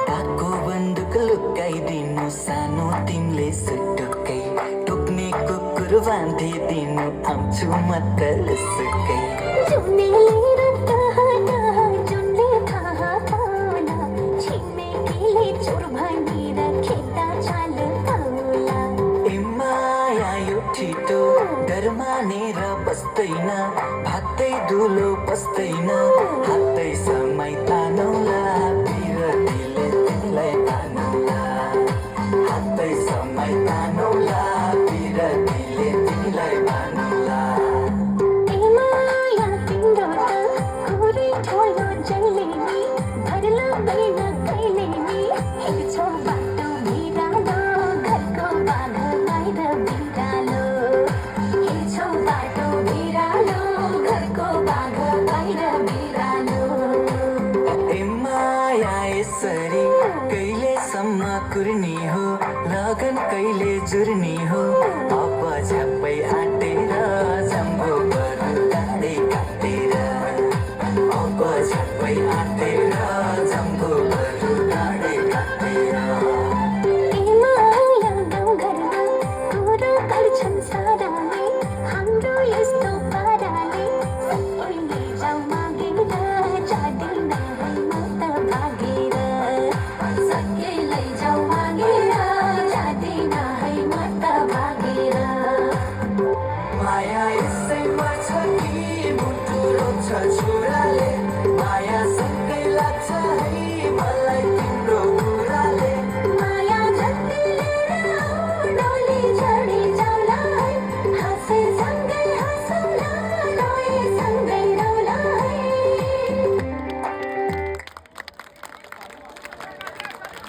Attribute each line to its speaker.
Speaker 1: काको बन्दुक लुकाइदिनु सानो तिमीले सुटुकै टोक्ने कुकुर बाँधिदिनु आउँछु म त लुसुकै
Speaker 2: जुनले लिएर कहाँ जुनले थाहा पाउला छिमेकीले चोर भनेर खेद्दा चाल पाउला
Speaker 1: ए माया यो छिटो डर मानेर बस्दैन भातै धुलो पस्दैन हातै समय तानौला बिरतीले तिमीलाई तानौला हातै समय तानौला बिरतीले तिमीलाई तानौला
Speaker 2: ए माया तिम्रो त खुरै ठोलो जहिले नि भरला बैन कहिले नि हिँड्छौ बाटो बिरालो घरको बाघ बाहिर बिरालो हिँड्छौ बाटो बिरालो घरको बाघ बाहिर बिरालो
Speaker 1: ए माया यसरी कहिलेसम्म कुर्नी हो लगन कहिले जुर्नी हो अब झ्याप्पै आँटेर जम्बो बरु काँडै काटेर अब झ्याप्पै आँटेर जम्बो बरु काँडै काटेर
Speaker 2: ए माया गाउँघरमा कुरा गर्छन् साराले हाम्रो यस्तो पाराले सबैले जाउँ मागेर जाँदैन है म त भागेर सबैले जाउँ मागेर जाँदैन है म त भागेर
Speaker 1: माया यसैमा छ कि मुटु रोज्छ छुराले माया सँगै लाग्छ है मलाई तिम्रो कुराले
Speaker 2: माया जति लिएर आऊ, डोली चढी जाऊ